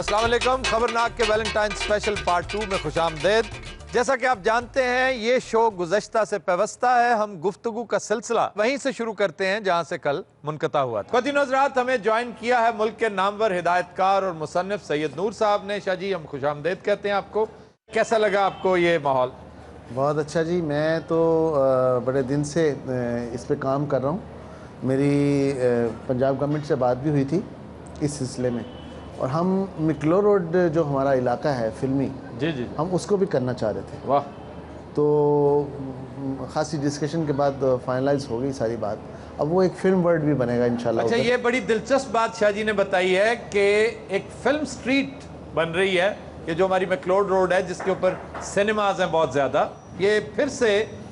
अस्सलाम वालेकुम। खबरनाक के वैलेंटाइन स्पेशल पार्ट 2 में खुशामदीद। जैसा कि आप जानते हैं ये शो गुज़श्ता से पेवस्ता है। हम गुफ्तगू का सिलसिला वहीं से शुरू करते हैं जहां से कल मुनक़ता हुआ था। ख़वातीन हज़रात, हमें ज्वाइन किया है मुल्क के नामवर हिदायतकार और मुसन्निफ सैयद नूर साहब ने। शाह जी, हम खुशामदीद कहते हैं आपको। कैसा लगा आपको ये माहौल? बहुत अच्छा जी। मैं तो बड़े दिन से इस पे काम कर रहा हूँ। मेरी पंजाब गवर्नमेंट से बात भी हुई थी इस सिलसिले में, और हम मिकलो रोड जो हमारा इलाका है फिल्मी, जी जी, हम उसको भी करना चाह रहे थे। वाह। तो खासी डिस्कशन के बाद फाइनलाइज हो गई सारी बात। अब वो एक फिल्म वर्ल्ड भी बनेगा इंशाल्लाह। अच्छा, ये बड़ी दिलचस्प बात शाह जी ने बताई है कि एक फिल्म स्ट्रीट बन रही है, ये जो हमारी मैक्लोड रोड है जिसके ऊपर सिनेमाज हैं बहुत ज़्यादा। ये फिर से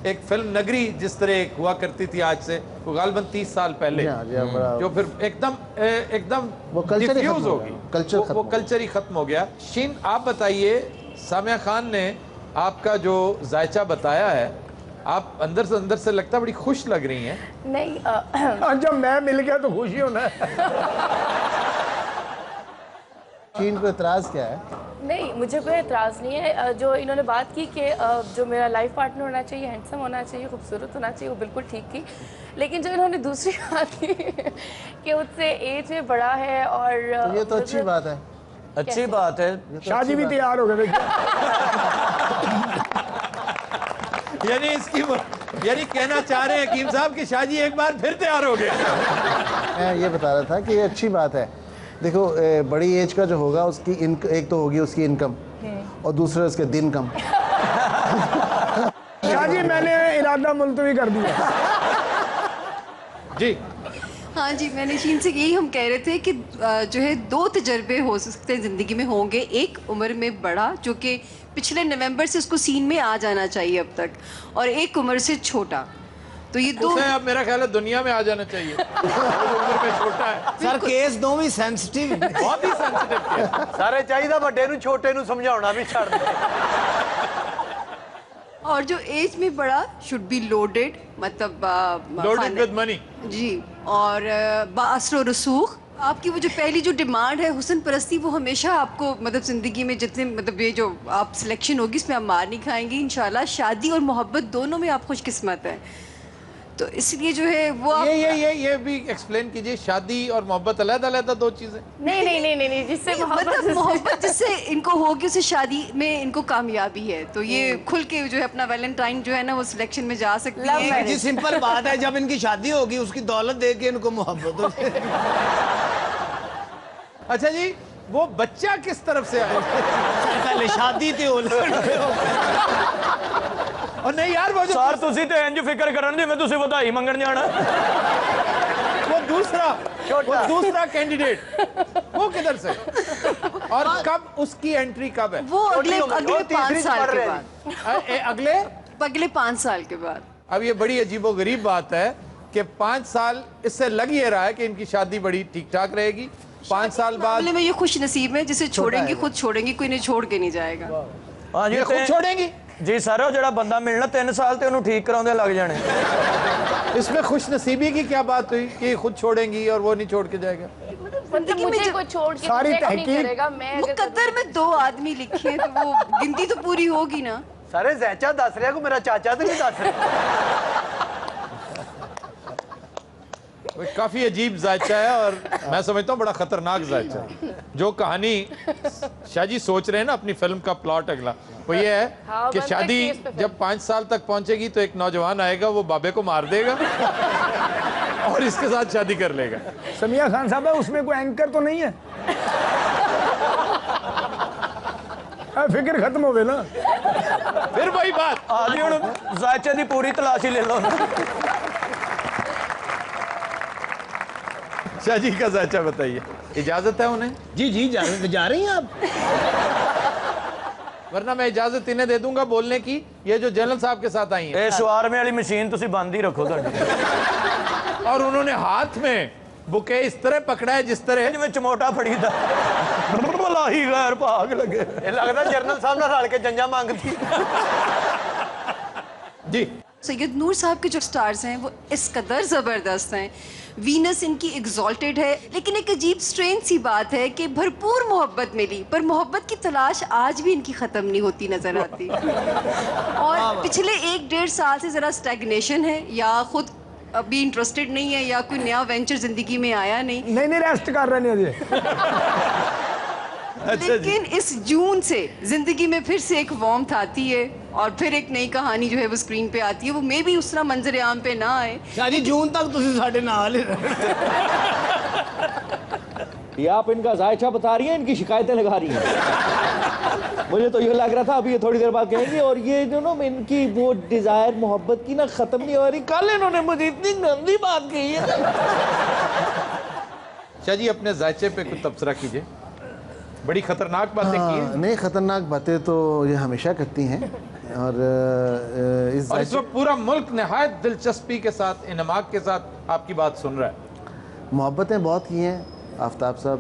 एक फिल्म नगरी जिस तरह हुआ करती थी आज से गालबन 30 साल पहले, जो फिर एकदम वो कल्चर डिफ्यूज होगी, वो कल्चर ही खत्म हो गया। शीन, आप बताइए, सामिया खान ने आपका जो जायचा बताया है, आप अंदर से लगता है बड़ी खुश लग रही हैं। नहीं, जब मैं मिल गया तो खुशी होना है। शीन को एतराज़ क्या है? नहीं, मुझे कोई एतराज़ नहीं है। जो इन्होंने बात की कि जो मेरा लाइफ पार्टनर होना चाहिए, हैंडसम होना चाहिए, खूबसूरत होना चाहिए, वो बिल्कुल ठीक थी। लेकिन जो इन्होंने दूसरी बात की कि उससे एज में बड़ा है, और तो ये तो अच्छी बात है। अच्छी बात है। शाह जी भी तैयार हो गए। यानी कहना चाह रहे हैं हकीम साहब कि शाह जी एक बार फिर तैयार हो गए। मैं ये बता रहा था कि ये अच्छी बात है। देखो, बड़ी एज का जो होगा उसकी एक तो होगी उसकी इनकम, और दूसरा उसके दिन कम। शाह जी, मैंने इरादा मुलतवी कर दिया। जी हाँ जी, मैंने शीन से यही हम कह रहे थे कि जो है 2 तजर्बे हो सकते हैं ज़िंदगी में होंगे। एक उम्र में बड़ा, जो कि पिछले नवंबर से उसको सीन में आ जाना चाहिए अब तक, और एक उम्र से छोटा। तो ये 2 अब मेरा ख्याल है दुनिया में आ जाना चाहिए। उम्र में छोटा है सर, केस दो भी सेंसिटिव, बहुत ही सेंसिटिव। सारे चाहिए बड़े नूं छोटे नूं समझाना भी छड़ दे। और जो एज में बड़ा शुड बी लोडेड, मतलब लोडेड विद मनी जी, और बाअसर रसूख। आपकी वो जो पहली जो डिमांड है हुस्न परस्ती, वो हमेशा आपको मतलब ज़िंदगी में जितने मतलब ये जो आप सिलेक्शन होगी इसमें आप मार नहीं खाएंगी इंशाल्लाह। शादी और मोहब्बत दोनों में आप खुशकिस्मत हैं, तो इसलिए जो है वो ये भी एक्सप्लेन कीजिए। शादी और मोहब्बत अलग-अलग दो चीजें? नहीं, जिससे मोहब्बत जिससे इनको होगी उसे शादी में इनको कामयाबी है, तो ये खुल के जो है अपना वैलेंटाइन जो है ना वो सिलेक्शन में जा सकती है। जी, सिंपल बात है, जब इनकी शादी होगी उसकी दौलत दे के इनको मोहब्बत हो जाएगी। अच्छा जी, वो बच्चा किस तरफ से आया? पहले शादी थी और नहीं यार, वो सर तुसी तो इंज फिक्र करन दे, मैं तुसी बधाई मंगन जाना। वो दूसरा कैंडिडेट वो किधर से, और कब उसकी एंट्री कब है? वो अगले 5 साल के बाद। अगले 5 साल के बाद। अब ये बड़ी अजीबोगरीब बात है कि 5 साल इससे लग ये रहा है कि इनकी शादी बड़ी ठीक ठाक रहेगी। 5 साल बाद में ये खुश नसीब है, जिसे छोड़ेंगे खुद छोड़ेंगे, कोई नहीं छोड़ के नहीं जाएगा। हाँ जी, खुद छोड़ेंगी जी सर। वो जड़ा बंदा मिलना 3 साल ते उन्हें ठीक कराने लग जाने। इसमें खुश नसीबी की क्या बात हुई कि खुद छोड़ेंगी और वो नहीं छोड़ के जाएगा? मुझे कोई छोड़ के सारी नहीं करेगा। मैं मुकद्दर में 2 आदमी लिखे हैं, तो वो गिनती तो पूरी होगी ना। सारे जैचा दस रहा को मेरा चाचा तो नहीं दस रहा। काफी अजीब जायचा है, और मैं समझता हूँ बड़ा खतरनाक जायचा है। जो कहानी शाह जी सोच रहे हैं ना अपनी फिल्म का प्लॉट अगला, वो ये है कि शादी जब 5 साल तक पहुंचेगी तो एक नौजवान आएगा, वो बाबे को मार देगा और इसके साथ शादी कर लेगा। समिया खान साहब, उसमें कोई एंकर तो नहीं है? फिक्र खत्म हो गई ना। फिर वही बात, आज जायचे की पूरी तलाशी ले लो। शाह जी का जायचा बताइए। इजाजत है उन्हें? जी जी, जा रही हैं आप? वरना मैं इजाजत इन्हें दे दूंगा बोलने की। ये जो जनरल साहब के साथ आई है, सवार में वाली मशीन तुसी बंद ही रखो। और उन्होंने हाथ में बुके इस तरह पकड़ा है जिस तरह में चमोटा फड़ी था। ही गैर भाग लगे, लगता जनरल साहब ने रल के जंजा मांगती। जी सैयद नूर साहब के जो स्टार्स हैं वो इस कदर ज़बरदस्त हैं, वीनस इनकी एग्जॉल्टेड है, लेकिन एक अजीब स्ट्रेंज सी बात है कि भरपूर मोहब्बत मिली पर मोहब्बत की तलाश आज भी इनकी ख़त्म नहीं होती नज़र आती। और पिछले 1-1.5 साल से ज़रा स्टैग्नेशन है, या खुद अभी इंटरेस्टेड नहीं है, या कोई नया वेंचर ज़िंदगी में आया नहीं। नहीं रेस्ट कर रहे हैं लेकिन इस जून से जिंदगी में फिर से एक वार्मथ आती है और फिर एक नई कहानी जो है वो स्क्रीन पे आती है। वो मे भी उस तरह मंजर आम पे ना आए। शादी जून तक तुसी साडे नाल ही ये आप इनका जायचा बता रही हैं, इनकी शिकायतें लगा रही हैं। मुझे तो ये लग रहा था अभी ये थोड़ी देर बाद कहेंगे और ये जो ना इनकी वो डिजायर मोहब्बत की ना खत्म नहीं हो रही। कल इन्होंने मुझे इतनी गंदी बात कही है। शाह जी अपने जायचे पे कुछ तबसरा कीजिए, बड़ी खतरनाक बातें की हैं। नहीं, खतरनाक बातें तो ये हमेशा करती हैं और इस वक्त पूरा मुल्क निहायत दिलचस्पी के साथ, इनमाक के साथ आपकी बात सुन रहा है। मोहब्बतें बहुत की हैं आफ्ताब साहब,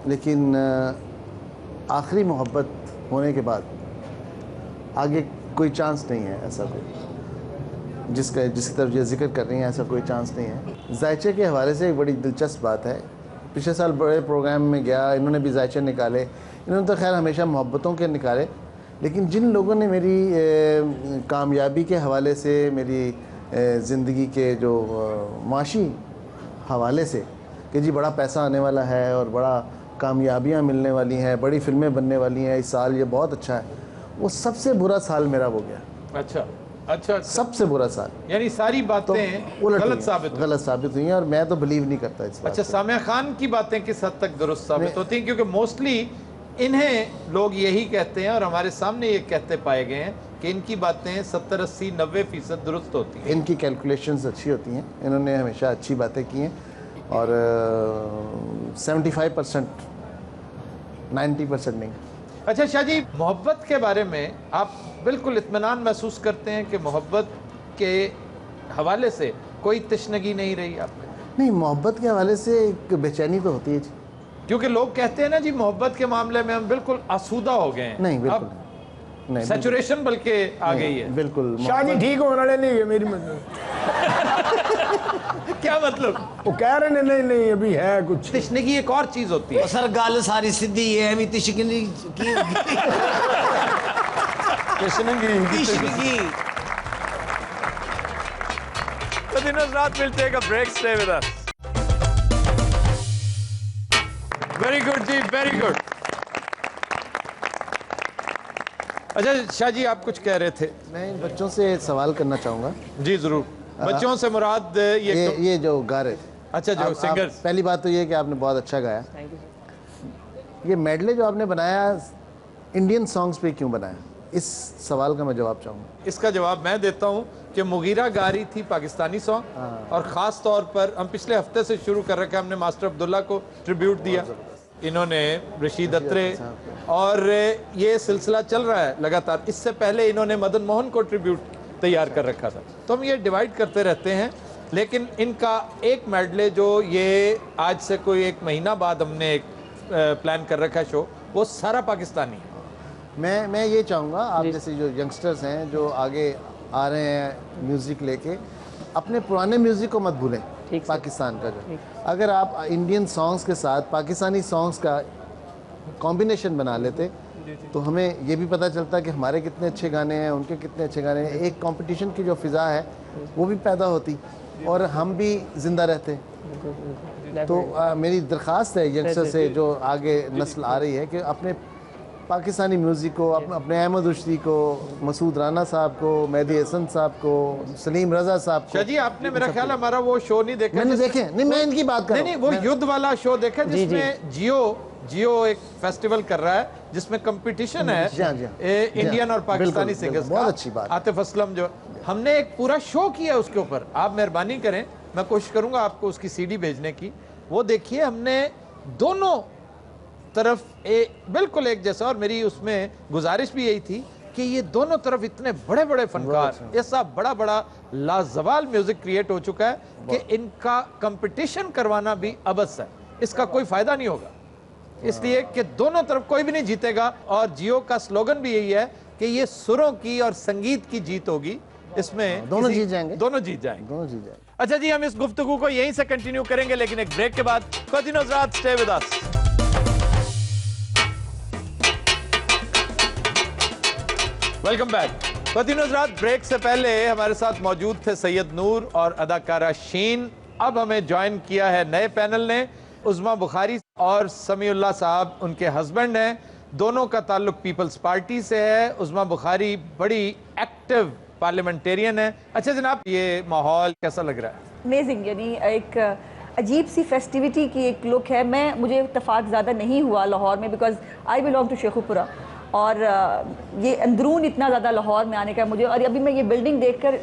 लेकिन आखिरी मोहब्बत होने के बाद आगे कोई चांस नहीं है, ऐसा कोई जिसकी तरफ ये जिक्र कर रही हैं ऐसा कोई चांस नहीं है। जायचे के हवाले से एक बड़ी दिलचस्प बात है, पिछले साल बड़े प्रोग्राम में गया, इन्होंने भी जायचे निकाले, इन्होंने तो खैर हमेशा मोहब्बतों के निकाले, लेकिन जिन लोगों ने मेरी कामयाबी के हवाले से, मेरी ज़िंदगी के जो माशी हवाले से कि जी बड़ा पैसा आने वाला है और बड़ा कामयाबियाँ मिलने वाली हैं, बड़ी फिल्में बनने वाली हैं, इस साल ये बहुत अच्छा है, वो सबसे बुरा साल मेरा हो गया। अच्छा सबसे बुरा साल, यानी सारी बातें गलत साबित हुई हैं और मैं तो बिलीव नहीं करता इस बात अच्छा, सामिया खान की बातें किस हद तक दुरुस्त साबित होती हैं? क्योंकि मोस्टली इन्हें लोग यही कहते हैं और हमारे सामने ये कहते पाए गए हैं कि इनकी बातें 70, 80, 90% दुरुस्त होती हैं। इनकी कैलकुलेशंस अच्छी होती हैं, इन्होंने हमेशा अच्छी बातें की हैं और 75%, 90% नहीं। अच्छा शाह जी, मोहब्बत के बारे में आप बिल्कुल इत्मीनान महसूस करते हैं कि मोहब्बत के हवाले से कोई तशनगी नहीं रही आप में? नहीं, मोहब्बत के हवाले से एक बेचैनी तो होती है जी, क्योंकि लोग कहते हैं ना जी मोहब्बत के मामले में हम बिल्कुल आसूदा हो गए हैं। नहीं बिल्कुल नहीं, सैचुरेशन बल्कि आ गई है। बिल्कुल शाह जी ठीक होने वाले नहीं है मेरी मतलब। क्या मतलब? वो कह रहे हैं नहीं अभी है कुछ। तशनगी एक और चीज होती है। सर गल सारी सीधी है, एवं तिशकनी की तिशकनी तो दिन रात मिलते हैं, break stay with us. Very good जी, वेरी गुड। अच्छा शाह जी, आप कुछ कह रहे थे? मैं इन बच्चों से सवाल करना चाहूँगा। जी जरूर। बच्चों से मुराद ये जो गा रहे थे, अच्छा जो सिंगर्स। पहली बात तो ये कि आपने बहुत अच्छा गाया। ये मेडले जो आपने बनाया इंडियन सॉन्ग्स पे क्यों बनाया? इस सवाल का मैं जवाब चाहूँगा। इसका जवाब मैं देता हूँ कि मुगीरा गा रही थी पाकिस्तानी सॉन्ग, और ख़ास तौर पर हम पिछले हफ्ते से शुरू कर रखे, हमने मास्टर अब्दुल्ला को ट्रिब्यूट दिया, इन्होंने रशीद अत्रे, और ये सिलसिला चल रहा है लगातार। इससे पहले इन्होंने मदन मोहन को ट्रिब्यूट तैयार कर रखा था। तो हम ये डिवाइड करते रहते हैं, लेकिन इनका एक मेडले जो ये आज से कोई 1 महीना बाद हमने एक प्लान कर रखा शो, वो सारा पाकिस्तानी है। मैं ये चाहूँगा आप जैसे जो यंगस्टर्स हैं जो आगे आ रहे हैं म्यूज़िक लेके, अपने पुराने म्यूज़िक को मत भूलें। पाकिस्तान का जो, अगर आप इंडियन सॉन्ग्स के साथ पाकिस्तानी सॉन्ग्स का कॉम्बिनेशन बना लेते तो हमें ये भी पता चलता कि हमारे कितने अच्छे गाने हैं, उनके कितने अच्छे गाने हैं, एक कंपटीशन की जो फ़िज़ा है वो भी पैदा होती और हम भी ज़िंदा रहते। तो मेरी दरख्वास्त है यंगस्टर से जो आगे नस्ल आ रही है कि अपने पाकिस्तानी म्यूज़िक को, अपने अहमद रुश्दी को, मसूद राना साहब को, मेहदी हसन साहब को, सलीम रज़ा साहब को। शाह जी आपने मेरा ख्याल हमारा वो शो नहीं देखा? मैंने देखे, नहीं मैं इनकी बात कर रहा हूं। नहीं, वो युद्ध वाला शो देखा जिसमें जियो एक फेस्टिवल कर रहा है जिसमें कंपटीशन है इंडियन और पाकिस्तानी सिंगर्स का। बहुत अच्छी बात। आतिफ असलम जो, हमने एक पूरा शो किया उसके ऊपर, आप मेहरबानी करें, मैं कोशिश करूंगा आपको उसकी सीडी भेजने की, वो देखिए। हमने दोनों तरफ बिल्कुल एक जैसा, और मेरी उसमें गुजारिश भी यही थी कि ये दोनों तरफ इतने बड़े बड़े फनकार, ऐसा बड़ा बड़ा लाजवाल म्यूजिक क्रिएट हो चुका है कि इनका कंपटीशन करवाना भी अबस है, इसका कोई फायदा नहीं होगा, इसलिए कि दोनों तरफ कोई भी नहीं जीतेगा। और जियो का स्लोगन भी यही है कि ये सुरों की और संगीत की जीत होगी, इसमें दोनों जीत जाएंगे। दोनों जीत जाएंगे। दोनों जीत जाएंगे। अच्छा जी, हम इस गुफ्तगू को यहीं से कंटिन्यू करेंगे, लेकिन एक ब्रेक के बाद। कंटिन्यू हज़रात, stay with us. Welcome back. Continue हज़रात, ब्रेक से पहले हमारे साथ मौजूद थे सैयद नूर और अदाकारा शीन। अब हमें ज्वाइन किया है नए पैनल ने, उज़मा बुखारी और समीउल्लाह साहब उनके हस्बैंड हैं। दोनों का ताल्लुक पीपल्स पार्टी से है। उज़मा बुखारी बड़ी एक्टिव पार्लियामेंटेरियन है। अच्छा जनाब, ये माहौल कैसा लग रहा है? अमेजिंग, यानी एक अजीब सी फेस्टिविटी की एक लुक है। मुझे इत्तेफाक ज़्यादा नहीं हुआ लाहौर में, because I belong to Sheikhupura, और ये अंदरून इतना ज़्यादा लाहौर में आने का मुझे, और अभी मैं ये बिल्डिंग देखकर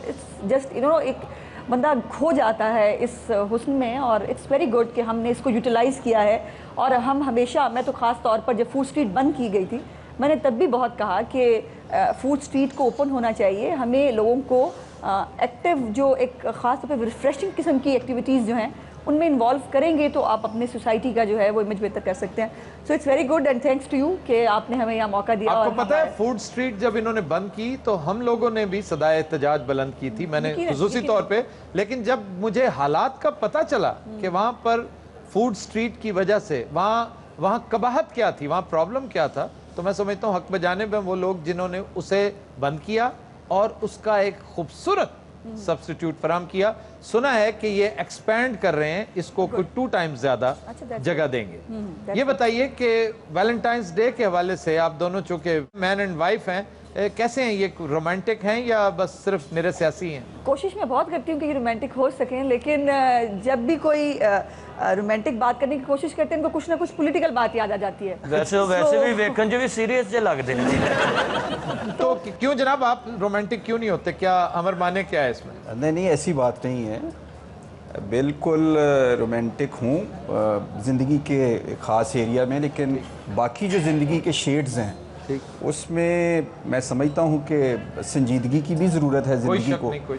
जस्ट एक बंदा खो जाता है इस हुस्न में, और इट्स वेरी गुड कि हमने इसको यूटिलाइज़ किया है। और हम हमेशा, मैं तो ख़ास तौर पर जब फूड स्ट्रीट बंद की गई थी, मैंने तब भी बहुत कहा कि फूड स्ट्रीट को ओपन होना चाहिए। हमें लोगों को एक्टिव, जो एक ख़ास तौर पर रिफ्रेशिंग किस्म की एक्टिविटीज़ जो हैं उनमें इन्वॉल्व करेंगे तो आप अपने सोसाइटी का जो है वो इमेज बेहतर कर सकते हैं। So it's very good and thanks to you कि आपने हमें यहाँ मौका दिया। आपको पता है फूड स्ट्रीट जब इन्होंने बंद की तो हम लोगों ने भी सदाए एहतजाज बुलंद की थी, मैंने खुसूसी तौर पे। लेकिन जब मुझे हालात का पता चला कि वहाँ पर फूड स्ट्रीट की वजह से वहाँ कबाहत क्या थी, वहाँ प्रॉब्लम क्या था, तो मैं समझता हूँ हक बजाने में वो लोग जिन्होंने उसे बंद किया और उसका एक खूबसूरत सब्स्टिट्यूट फराम किया। सुना है कि ये एक्सपैंड कर रहे हैं, इसको कोई 2 टाइम्स ज्यादा जगह देंगे। ये बताइए कि वैलेंटाइंस डे के हवाले से आप दोनों चूंकि मैन एंड वाइफ हैं, कैसे हैं? ये रोमांटिक हैं या बस सिर्फ मेरे सियासी हैं? कोशिश मैं बहुत करती हूँ कि ये रोमांटिक हो सकें, लेकिन जब भी कोई रोमांटिक बात करने की कोशिश करते हैं इनको कुछ ना कुछ पॉलिटिकल बात याद आ जाती है। वैसे भी वेखन जो भी सीरियस जे लगते हैं। तो क्यों जनाब आप रोमांटिक क्यों नहीं होते? क्या अमर माने क्या है इसमें? नहीं, ऐसी बात नहीं है। बिल्कुल रोमांटिक हूँ ज़िंदगी के ख़ास एरिया में, लेकिन बाकी जो ज़िंदगी के शेड्स हैं उसमें मैं समझता हूँ कि संजीदगी की भी ज़रूरत है ज़िंदगी को।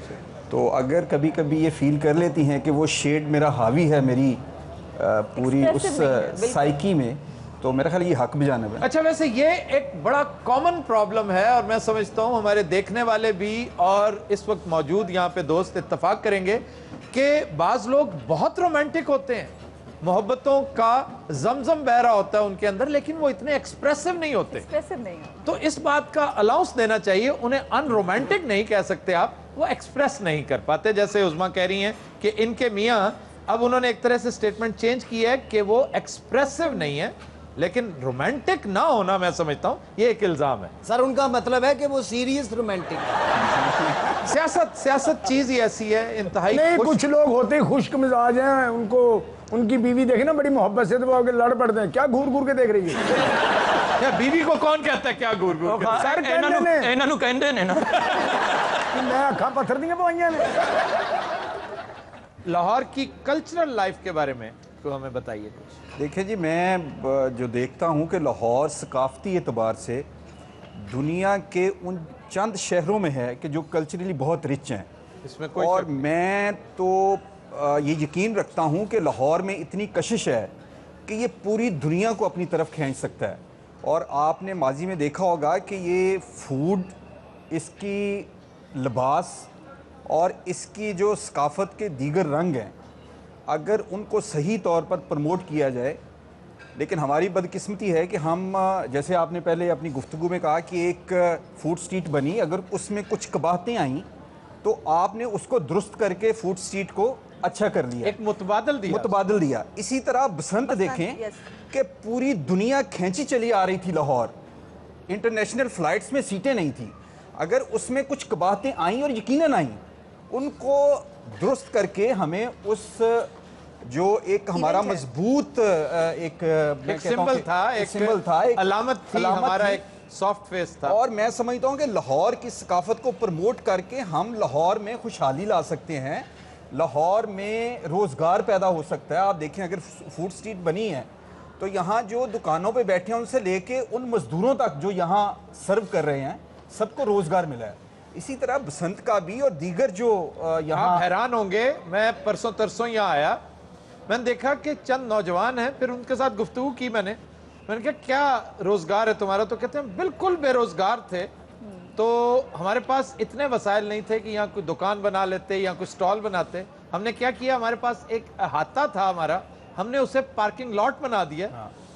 तो अगर कभी कभी ये फील कर लेती हैं कि वो शेड मेरा हावी है मेरी पूरी उस साइकी में, तो मेरा ख्याल ये हक बजाना है। अच्छा, वैसे ये एक बड़ा कॉमन प्रॉब्लम है और मैं समझता हूँ हमारे देखने वाले भी और इस वक्त मौजूद यहाँ पे दोस्त इत्तेफाक करेंगे कि बाज़ लोग बहुत रोमांटिक होते हैं, मोहब्बतों का जमजम बह रहा होता है उनके अंदर, लेकिन वो इतने एक्सप्रेसिव नहीं होते। तो इस बात का अलाउंस देना चाहिए, उन्हें अनरोमांटिक नहीं कह सकते आप, वो एक्सप्रेस नहीं कर पाते। जैसे उज़मा कह रही हैं कि इनके मियाँ, अब उन्होंने एक तरह से स्टेटमेंट चेंज की है कि वो एक्सप्रेसिव नहीं है, लेकिन रोमांटिक ना होना मैं समझता हूँ ये एक इल्जाम है। सर उनका मतलब है कि वो सीरियस रोमांटिक। सियासत चीज ही ऐसी है, इंतहाई। नहीं, कुछ लोग होते हैं खुश्क मिजाज हैं, उनको उनकी बीवी देखे ना बड़ी मोहब्बत से तो वो आगे लड़ पड़ते हैं। क्या घूर घूर के देख रही है? क्या बीवी को कौन कहता है क्या घूर घूर के? सर कहते हैं ना मैं अखा पत्थर दी पवाइयां ने। लाहौर की कल्चरल लाइफ के बारे में तो हमें बताइए कुछ। देखिए जी, मैं जो देखता हूँ कि लाहौर सकाफती एतबार से दुनिया के उन चंद शहरों में है कि जो कल्चरली बहुत रिच हैं, इसमें कोई और मैं तो ये यकीन रखता हूँ कि लाहौर में इतनी कशिश है कि ये पूरी दुनिया को अपनी तरफ खींच सकता है। और आपने माजी में देखा होगा कि ये फूड, इसकी लिबास और इसकी जो सकाफत के दीगर रंग हैं, अगर उनको सही तौर पर प्रमोट किया जाए। लेकिन हमारी बदकिस्मती है कि हम, जैसे आपने पहले अपनी गुफ्तगू में कहा कि एक फूड स्ट्रीट बनी, अगर उसमें कुछ कबाहतें आईं तो आपने उसको दुरुस्त करके फूड स्ट्रीट को अच्छा कर लिया, एक मुतबादल दिया। इसी तरह बसंत देखें कि पूरी दुनिया खींची चली आ रही थी लाहौर, इंटरनेशनल फ्लाइट्स में सीटें नहीं थी। अगर उसमें कुछ कबाहतें आईं और यकीनन आईं, उनको दुरुस्त करके हमें उस जो एक हमारा मजबूत एक सिंबल था, एक अलामत थी, हमारा एक सॉफ्ट फेस था। और मैं समझता हूँ कि लाहौर की सकाफत को प्रमोट करके हम लाहौर में खुशहाली ला सकते हैं, लाहौर में रोज़गार पैदा हो सकता है। आप देखें, अगर फूड स्ट्रीट बनी है तो यहाँ जो दुकानों पे बैठे हैं उनसे लेके उन मजदूरों तक जो यहाँ सर्व कर रहे हैं, सबको रोज़गार मिला है। इसी तरह बसंत का भी और दीगर जो यहाँ, हैरान होंगे, मैं परसों तरसों यहाँ आया, मैंने देखा कि चंद नौजवान हैं, फिर उनके साथ गुफ्तगू की मैंने कहा क्या रोज़गार है तुम्हारा? तो कहते हैं बिल्कुल बेरोज़गार थे, तो हमारे पास इतने वसाइल नहीं थे कि यहाँ कोई दुकान बना लेते या कोई स्टॉल बनाते। हमने क्या किया, हमारे पास एक अहाता था हमारा, हमने उसे पार्किंग लॉट बना दिया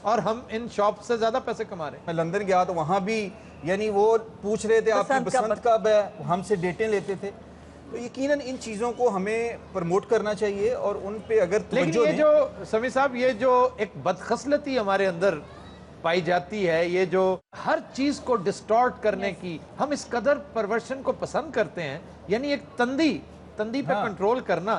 और हम इन शॉप से ज्यादा पैसे कमा रहे हैं। मैं लंदन गया तो वहाँ भी यानी वो पूछ रहे थे आपकी बसंत कब है, हमसे डेटें लेते थे। तो यकीनन इन चीज़ों को हमें प्रमोट करना चाहिए और उन पे अगर लेकिन ये जो समी साहब, ये जो एक बदखसलती हमारे अंदर पाई जाती है, ये जो हर चीज को डिस्टॉर्ट करने की, हम इस कदर परवर्शन को पसंद करते हैं, यानी एक तंदी पे कंट्रोल करना,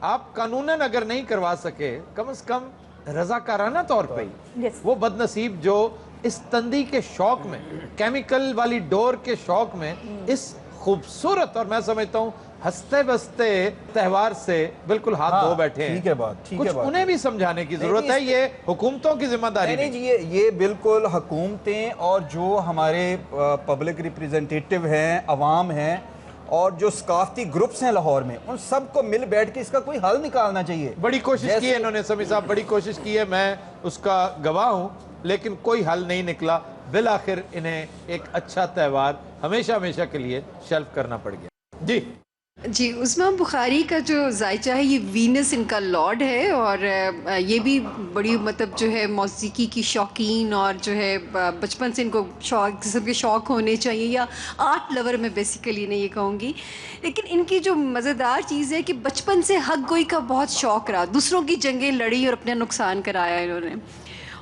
आप कानूनन अगर नहीं करवा सके, कम से कम रजाकाराना तौर पे ही वो बदनसीब जो इस तंदी के शौक में, केमिकल वाली डोर के शौक में, इस खूबसूरत और मैं समझता हूँ हंसते बसते त्योहार से बिल्कुल हाथ धो बैठे हैं। ठीक है बात, ठीक है बात। उन्हें भी समझाने की जरूरत है, ये हुकूमतों की जिम्मेदारी नहीं जी, ये बिल्कुल हुकूमतें और जो हमारे पब्लिक रिप्रेजेंटेटिव हैं, अवाम हैं और जो सकाफती ग्रुप्स हैं लाहौर में, उन सबको मिल बैठ के इसका कोई हल निकालना चाहिए। बड़ी कोशिश की है इन्होंने, समी साहब बड़ी कोशिश की है, मैं उसका गवाह हूँ, लेकिन कोई हल नहीं निकला। बिलाखिर इन्हें एक अच्छा त्यौहार हमेशा के लिए शेल्फ करना पड़ गया। जी, उस्मान बुखारी का जो जायचा है, ये वीनस इनका लॉर्ड है और ये भी बड़ी मतलब जो है मौसीकी की शौकीन और जो है बचपन से इनको किस्म के शौक़ होने चाहिए, या आर्ट लवर मैं बेसिकली नहीं ये कहूँगी। लेकिन इनकी जो मज़ेदार चीज़ है कि बचपन से हक गोई का बहुत शौक़ रहा, दूसरों की जंगें लड़ी और अपना नुकसान कराया इन्होंने।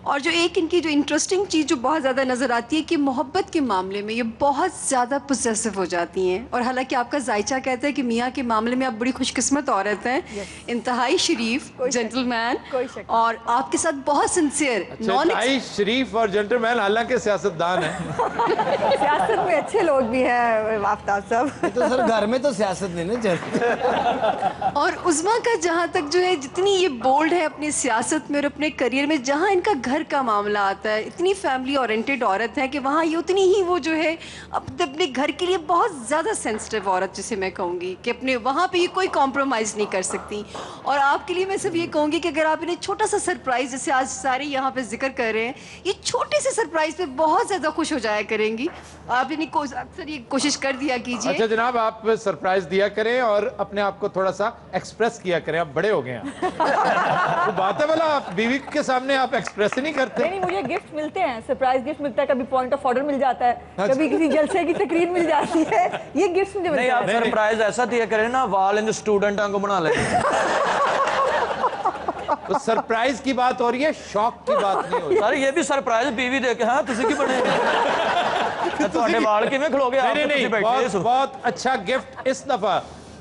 और जो एक इनकी जो इंटरेस्टिंग चीज़ जो बहुत ज़्यादा नज़र आती है कि मोहब्बत के मामले में ये बहुत ज़्यादा पोसेसिव हो जाती हैं। और हालांकि आपका जायचा कहता है कि मियाँ के मामले में आप बड़ी खुशकिस्मत औरत हैं, इंतहाई शरीफ जेंटलमैन, और आपके साथ बहुत सिंसियर। इंतहाई शरीफ और जेंटलमैन, हालांकि सियासतदान है। सियासत में अच्छे लोग भी हैं आफ्ताब साहब। तो सर घर में तो सियासत नहीं ना चलती। और उस्मा का जहाँ तक जो है, जितनी ये बोल्ड है अपनी सियासत में और अपने करियर में, जहाँ इनका घर का मामला आता है, इतनी फैमिली ओरिएंटेड औरत है कि वहाँ ये उतनी ही वो जो है अपने घर के लिए बहुत ज़्यादा सेंसिटिव औरत, जिसे मैं कहूँगी कि अपने वहाँ पे ये कोई कॉम्प्रोमाइज़ नहीं कर सकती। और आपके लिए मैं सिर्फ ये कहूँगी कि अगर आप इन्हें छोटा सा सरप्राइज़, जैसे आज सारे यहाँ पे जिक्र कर रहे हैं, ये छोटे से सरप्राइज़ पे बहुत ज़्यादा खुश हो जाया करेंगी। आप इन्हें अक्सर ये कोशिश कर दिया कीजिए। अच्छा जनाब, आप सरप्राइज़ दिया करें और अपने आप को थोड़ा सा एक्सप्रेस किया करें, आप बड़े हो गए हैं। वो बात है, बोला आप बीवी के सामने आप एक्सप्रेस नहीं करते। नहीं, मुझे गिफ्ट मिलते हैं, सरप्राइज गिफ्ट मिलता है, कभी पॉइंट ऑफ ऑर्डर मिल जाता है, कभी किसी जलसे की तकरीर मिल जाती है, ये गिफ्ट मुझे मिलते हैं। नहीं, आप सरप्राइज ऐसा दिया करें ना, वाल इन स्टूडेंटों को बना लें। तो सरप्राइज की बात हो रही है, शौक की बात नहीं हो रही। सर ये भी सरप्राइज बीवी दे के, हाँ तुसी की बने ਤੁਹਾਡੇ ਵਾਲ ਕਿਵੇਂ ਖਲੋਗੇ आप? नहीं, बहुत अच्छा गिफ्ट इस दफा।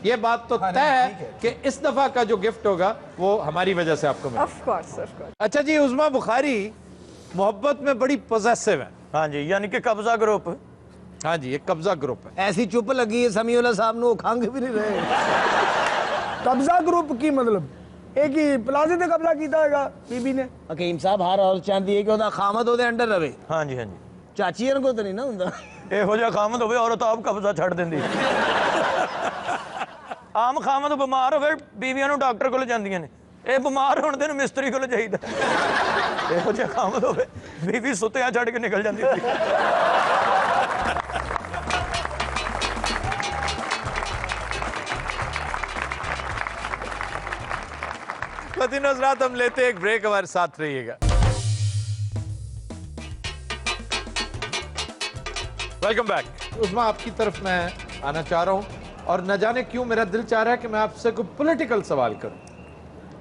ये बात तो तय है कि इस दफा का जो गिफ्ट होगा वो हमारी वजह से आपको मिलेगा। Of course. अच्छा जी, उस्मा बुखारी मोहब्बत में बड़ी पॉजेसिव है। हाँ जी, यानी कि कब्जा ग्रुप। हाँ जी, ये कब्जा ग्रुप है। ऐसी चुप लगी है समीउल्लाह साहब ने, वो खंग भी नहीं रहे। कब्जा ग्रुप की मतलब एक ही प्लाजे ते कब्जा कीता हैगा बीबी ने। हकीम साहब हर औरत चाहती है कि ਉਹਦਾ ਖਾਮਦ ਉਹਦੇ ਅੰਡਰ ਰਵੇ। हाँ जी, हाँ जी। ਚਾਚੀ ਨੂੰ ਤਾਂ ਨਹੀਂ ਨਾ ਹੁੰਦਾ। ਇਹੋ ਜਿਹਾ ਖਾਮਦ ਹੋਵੇ ਔਰਤ ਆਪ ਕਬਜ਼ਾ ਛੱਡ ਦਿੰਦੀ। ਆਮ ਖਾਮਦ ਬਿਮਾਰ ਹੋਵੇ, ਬੀਵੀਆਂ ਨੂੰ ਡਾਕਟਰ ਕੋਲ ਜਾਂਦੀਆਂ ਨੇ, ਇਹ ਬਿਮਾਰ ਹੋਣ ਦੇ ਨੂੰ ਮਿਸਤਰੀ ਕੋਲ ਜਾਈਦਾ। ਇਹੋ ਜਿਹਾ ਖਾਮਦ ਹੋਵੇ, ਬੀਵੀ ਸੁੱਤਿਆਂ ਛੱਡ ਕੇ ਨਿਕਲ ਜਾਂਦੀ ਹੁੰਦੀ। ख़वातीन हज़रात, हम लेते हैं एक ब्रेक, हमारे साथ रहिएगा। Welcome back. उस्मा, आपकी तरफ मैं आना चाह रहा हूँ और न जाने क्यों मेरा दिल चाह रहा है कि मैं आपसे कोई पॉलिटिकल सवाल करूँ।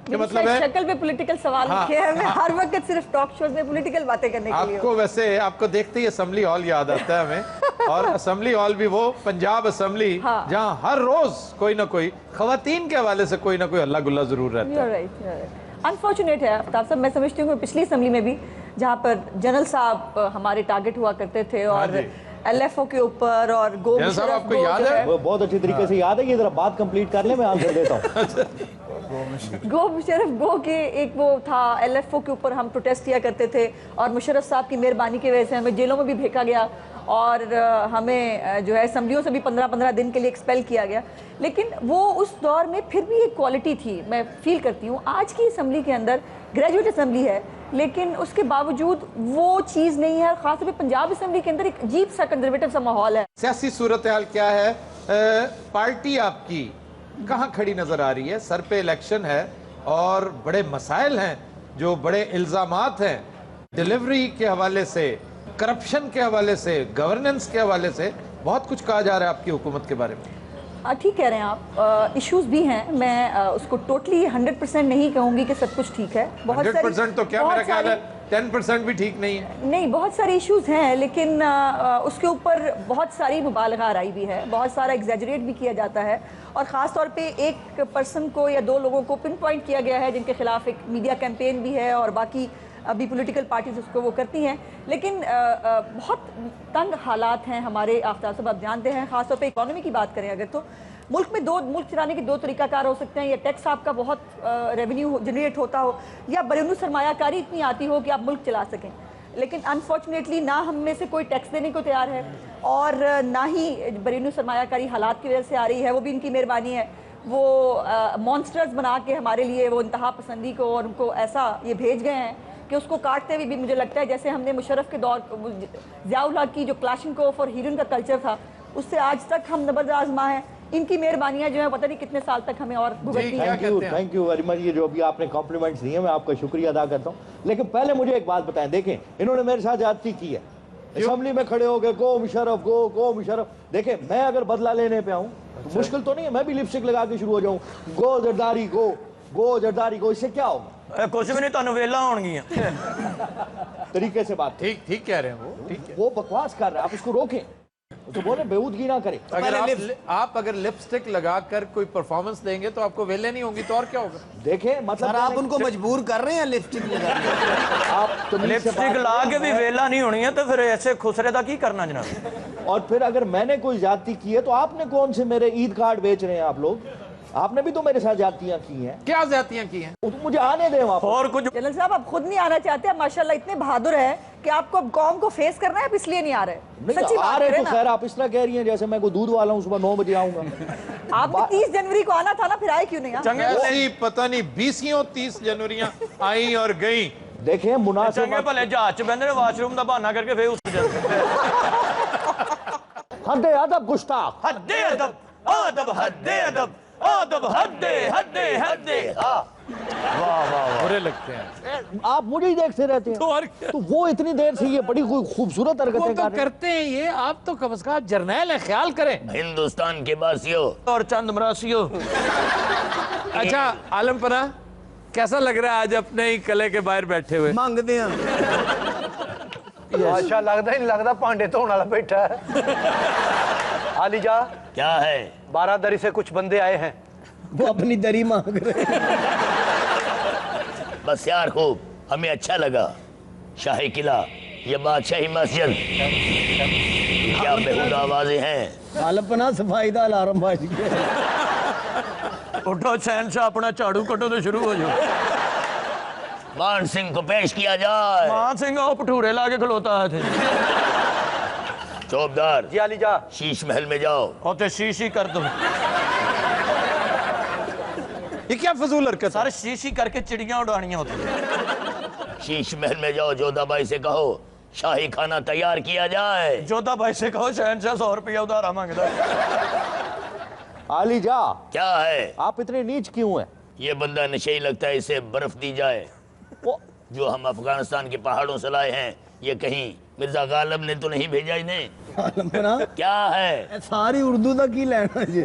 कि मतलब है शक्ल पे पॉलिटिकल सवाल रखे हैं, मैं हर वक्त सिर्फ टॉक शोज में पॉलिटिकल बातें करने के लिए। आपको वैसे आपको देखते ही असेंबली हॉल याद आता है हमें, और असेंबली हॉल भी वो पंजाब असेंबली जहाँ हर रोज कोई ना कोई खवातीन के हवाले से कोई ना कोई हल्ला गुल्ला जरूर रहता है। अनफॉर्चुनेट है आफ्ताब साहब, मैं समझती हूँ पिछली असेंबली में भी जहाँ पर जनरल साहब हमारे टारगेट हुआ करते थे और LFO के ऊपर और गो मुशर्रफ, आपको याद है? वो बहुत अच्छी तरीके से याद है। ये जरा बात कंप्लीट कर ले, मैं आंसर देता हूँ। गो मुशर्रफ गो के एक वो था, LFO के ऊपर हम प्रोटेस्ट किया करते थे और मुशर्रफ साहब की मेहरबानी की वजह से हमें जेलों में भी भेजा गया और हमें जो है असम्बलियों से भी 15-15 दिन के लिए एक्सपेल किया गया। लेकिन वो उस दौर में फिर भी एक क्वालिटी थी, मैं फील करती हूँ। आज की असम्बली के अंदर ग्रेजुएट असम्बली है, लेकिन उसके बावजूद वो चीज़ नहीं है। खास तौर पे पंजाब असेंबली के अंदर एक अजीब सा कंजर्वेटिव सा माहौल है। सियासी सूरत हाल क्या है? पार्टी आपकी कहाँ खड़ी नजर आ रही है? सर पे इलेक्शन है और बड़े मसाइल हैं, जो बड़े इल्जामात हैं डिलीवरी के हवाले से, करप्शन के हवाले से, गवर्नेंस के हवाले से, बहुत कुछ कहा जा रहा है आपकी हुकूमत के बारे में। ठीक कह रहे हैं आप। इश्यूज भी हैं, मैं उसको टोटली 100% नहीं कहूँगी कि सब कुछ ठीक है। 100% तो क्या, मेरा ख्याल है 10% भी ठीक नहीं है। नहीं, बहुत सारे इश्यूज हैं, लेकिन उसके ऊपर बहुत सारी मुबालगा आराई भी है, बहुत सारा एग्जैजरेट भी किया जाता है, और ख़ास तौर पे एक पर्सन को या दो लोगों को पिन पॉइंट किया गया है जिनके खिलाफ एक मीडिया कैंपेन भी है, और बाकी अभी पॉलिटिकल पार्टीज उसको वो करती हैं। लेकिन बहुत तंग हालात हैं हमारे। आफ्ताब साहब आप जानते हैं, ख़ास तौर पे इकोनॉमी की बात करें अगर, तो मुल्क में मुल्क चलाने के दो तरीकाकार हो सकते हैं। या टैक्स आपका बहुत रेवेन्यू जनरेट होता हो, या बरूनी सरमायाकारी इतनी आती हो कि आप मुल्क चला सकें। लेकिन अनफॉर्चुनेटली ना हम में से कोई टैक्स देने को तैयार है, और ना ही बरूनी सरमायाकारी हालात की वजह से आ रही है, वो भी इनकी मेहरबानी है। वो मॉन्स्टर्स बना के हमारे लिए वो इंतहा पसंदी को और उनको ऐसा ये भेज गए हैं कि उसको काटते हुए भी मुझे लगता है जैसे हमने मुशर्रफ के दौर, ज़ियाउल हक की जो क्लाशिनकोफ और हीरोइन का कल्चर था, उससे आज तक हम नबर्द आजमा हैं। इनकी मेहरबानियां जो है पता नहीं कितने साल तक हमें और भुगतनी है। Thank you very much. ये जो अभी आपने कॉम्प्लीमेंट्स दिए, मैं आपका शुक्रिया अदा करता हूँ। लेकिन पहले मुझे एक बात बताएं, देखें इन्होंने मेरे साथ ज्यादती की है, असेंबली में खड़े हो गए गो मुशर्रफ गो मुशर्रफ। देखें मैं अगर बदला लेने पे आऊँ तो मुश्किल तो नहीं है, मैं भी लिपस्टिक लगा के शुरू हो जाऊँ गो जरदारी गो जरदारी गो, इससे क्या होगा? कुछ भी नहीं, तुहानू वेला होणगियां। तरीके से बात, ठीक कह रहे हैं वो, ठीक है। वो बकवास कर रहा है, आप उसको रोकें, तो बोले बेहूदगी ना करें। अगर आप अगर लिपस्टिक लगाकर कोई परफॉर्मेंस देंगे तो आपको वेले नहीं होंगी, तो और क्या होगा? देखें मतलब सर आप उनको मजबूर कर रहे हैं लिपस्टिक लगाने। आप तो लिपस्टिक ला के भी वेला नहीं होनी है, तो फिर ऐसे खुसरे का की करना जनाब? और फिर अगर मैंने कोई ज्यादती की है तो आपने कौन से मेरे ईद कार्ड बेच रहे हैं आप लोग? आपने भी तो मेरे साथ ज्यादतियां की हैं। क्या ज्यादतियां की हैं? तो मुझे आने दें वापस। और कुछ जनरल साहब आप खुद नहीं आना चाहते, आप माशाल्लाह इतने बहादुर हैं कि आपको अब कौम को फेस करना है, आप इसलिए नहीं आ रहे। नहीं आ रहे तो खैर, आप इस तरह कह रही हैं जैसे मैं कोई दूध वाला हूँ, सुबह 9 बजे आऊंगा। आपने 30 जनवरी को आना था ना, फिर आए क्यों नहीं? ऐसी पता नहीं 20 30 आई और गई। देखें मुनासिब चंगे भले जहाज च बंदे वाशरूम का बहाना करके फिर उठ जाते। हद्दे अदब गुस्ताख, हद्दे अदब अदब हद्दे अदब अदब हद्दे हद्दे हद्दे। वाह बुरे लगते हैं आप मुझे ही देखते रहते हैं। तो वो इतनी देर से ये बड़ी खूबसूरत हरकतें तो करते हैं ये, आप तो कम से कम जर्नैल है, ख्याल करें हिंदुस्तान के बासियों और चंद मरासियों। अच्छा आलम पना, कैसा लग रहा है आज अपने ही कले के बाहर बैठे हुए? मांगते हैं अच्छा लगता ही नहीं, लगता भांडे धोने वाला बैठा है। आली जा क्या है? 12 दरी से कुछ बंदे आए हैं, वो अपनी दरी मांग रहे हैं। बस यार खूब, हमें अच्छा लगा। शाही किला, ये बादशाही मस्जिद, क्या बेहुदा आवाजें हैं। आलपना सफाई का अलार्म बज गया। उठो शहनशाह, अपना झाड़ू कटो तो शुरू हो जाओ। मान सिंह को पेश किया जाए। मान सिंह वो भटूरे ला के खलोता है। चौबदार जी आली जा शीश महल में जाओ और तो शीशी कर दो। ये क्या फजूल हरकत? सारे शीशी करके चिड़ियां उड़ानियां होती हैं। शीश महल में जाओ, जोधा भाई से कहो शाही खाना तैयार किया जाए। जोधा भाई से कहो शहनशाह 100 रुपया उधार मांगता है। आली जा क्या है? आप इतने नीच क्यों हैं? ये बंदा नशेई लगता है, इसे बर्फ दी जाए। जो हम अफगानिस्तान के पहाड़ों से लाए हैं, ये कहीं मिर्जा गालिब ने तो नहीं भेजा इन्हें? आलमपना क्या है? सारी उर्दू का की लेना जी।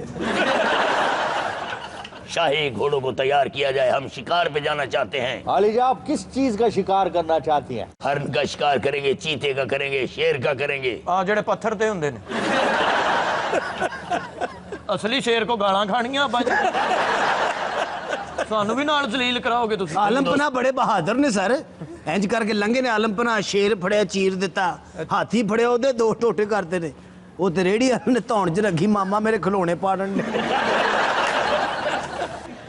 शाही घोड़ों को तैयार किया जाए, हम शिकार पे जाना चाहते हैं। आली जा आप किस चीज का शिकार करना चाहती हैं? हरण का शिकार करेंगे, चीते का करेंगे, शेर का करेंगे। जेड़े पत्थर ते हुंदे ने। असली शेर को गालां खानियां सानू भी नाल जलील कराओगे तुसीं। आलमपना बड़े बहादुर ने सर, इंज करके लंघे ने। आलमपना शेर फड़िया चीर दिता, हाथी फड़िया ओदे 2 टोटे करते ने। वो ते रेड़ी ने धौन च रखी, मामा मेरे खिलौने पाड़न ने।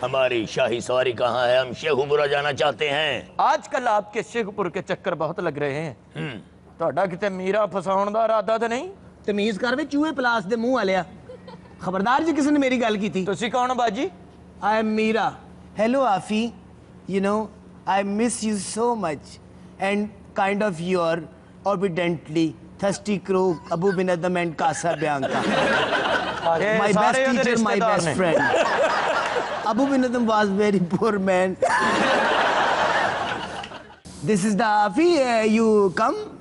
हमारी शाही सवारी कहाँ है? हम शेखुपुरा जाना चाहते हैं। आजकल आपके शेखुपुर के चक्कर बहुत लग रहे हैं। ਤੁਹਾਡਾ ਕਿਤੇ मीरा फसाउण दा इरादा तो नहीं? तमीज कर वे चूहे पलास दे मुंह वालिया। खबरदार जी किसी ने मेरी गल की थी। तुसी कौन बाजी? I am Meera. Hello Aafi, you know I miss you so much. And kind of your obediently thirsty crow, Abu bin Adam and Casa Bianca. My best teacher, my best friend. Abu bin Adam was very poor man. This is the Afi. You come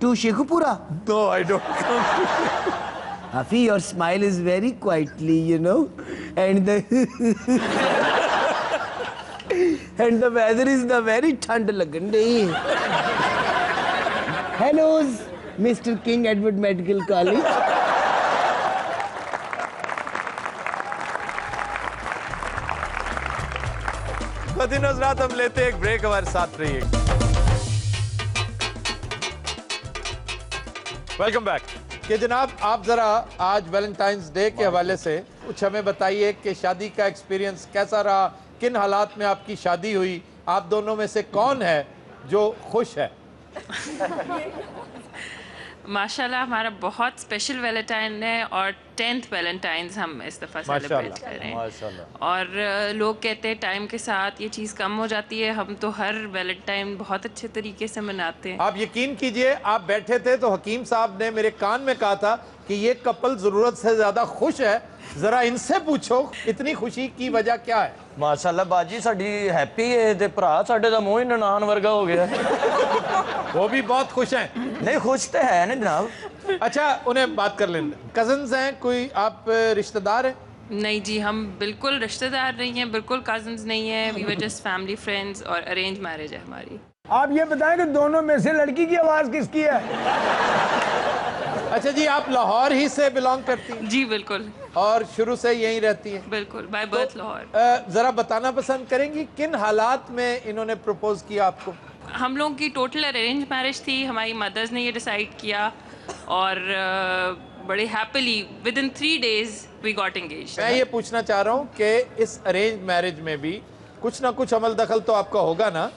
to Sheikhupura? No, I don't come. Afi, your smile is very quietly, you know, and the and the weather is the very thand lagan day. Hello, Mr. King Edward Medical College. मदीन हज़रात, हम लेते एक break, हमारे साथ रहिए। Welcome back. कि जनाब, आप जरा आज वैलेंटाइंस डे के हवाले से कुछ हमें बताइए कि शादी का एक्सपीरियंस कैसा रहा, किन हालात में आपकी शादी हुई, आप दोनों में से कौन है जो खुश है? माशाल्लाह हमारा बहुत स्पेशल वैलेंटाइन है और 10th वैलेंटाइंस हम इस दफ़ा सेलिब्रेट कर रहे हैं। और लोग कहते हैं टाइम के साथ ये चीज़ कम हो जाती है, हम तो हर वैलेंटाइन बहुत अच्छे तरीके से मनाते हैं। आप यकीन कीजिए, आप बैठे थे तो हकीम साहब ने मेरे कान में कहा था कि ये कपल ज़रूरत से ज़्यादा खुश है, ज़रा इनसे पूछो इतनी खुशी की वजह क्या है। माशाल्लाह बाजी साडी हैप्पी है ते भरा साडे दा मोह ही ननान वर्गा हो गया। वो भी बहुत खुश हैं। नहीं खुश तो है ना जनाब। अच्छा, उन्हें बात कर लेंगे। कजन्स हैं कोई, आप रिश्तेदार हैं? नहीं जी, हम बिल्कुल रिश्तेदार नहीं हैं, बिल्कुल कजन्स नहीं हैं, we were just family friends और अरेंज मैरिज है हमारी। आप ये बताएं कि दोनों में से लड़की की आवाज़ किसकी है? अच्छा जी, आप लाहौर ही से बिलोंग करती हैं? जी बिल्कुल। और शुरू से यहीं रहती हैं? बिल्कुल, बाय बर्थ लाहौर। ज़रा बताना पसंद करेंगी किन हालात में इन्होंने प्रपोज किया आपको? हम लोगों की टोटल अरेंज मैरिज थी, हमारी मदर्स ने ये डिसाइड किया और बड़े happily within 3 days we got engaged. मैं ये पूछना चाह रहा हूँ कि इस अरेंज मैरिज में भी कुछ ना कुछ अमल दखल तो आपका होगा ना?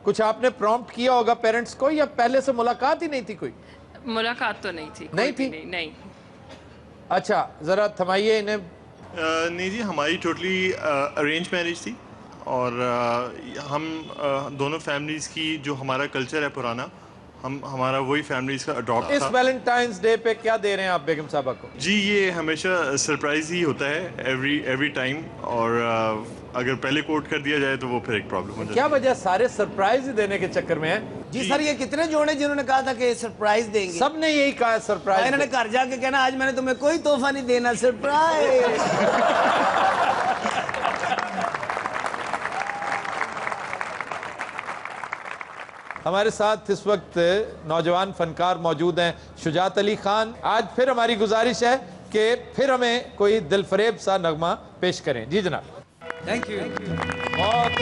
कुछ आपने प्रॉम्प्ट किया होगा पेरेंट्स को, या पहले से मुलाकात ही नहीं थी कोई? मुलाकात तो नहीं थी। नहीं थी? नहीं। अच्छा, ज़रा थमाइए इन्हें। नहीं जी, हमारी टोटली अरेंज मैरिज थी और हम दोनों फैमिलीज़ की जो हमारा कल्चर है पुराना, हमारा वही फैमिलीज़ का अडॉप्ट था। इस वैलेंटाइंस डे पे क्या दे रहे हैं आप बेगम साहबा को? जी, ये हमेशा सरप्राइज ही होता है एवरी टाइम, और अगर पहले कोट कर दिया जाए तो वो फिर एक प्रॉब्लम हो जाती है। क्या वजह सारे सरप्राइज ही देने के चक्कर में है? जी सर, ये कितने जोड़े जिन्होंने कहा था कि सरप्राइज देंगे? सब ने यही कहा सरप्राइज। इन्होंने घर जाके कहना आज मैंने तुम्हें कोई तोहफा नहीं देना, सरप्राइज। हमारे साथ इस वक्त नौजवान फनकार मौजूद हैं, शुजात अली खान। आज फिर हमारी गुजारिश है कि फिर हमें कोई दिलफरेब सा नगमा पेश करें। जी जनाब। Thank you. बहुत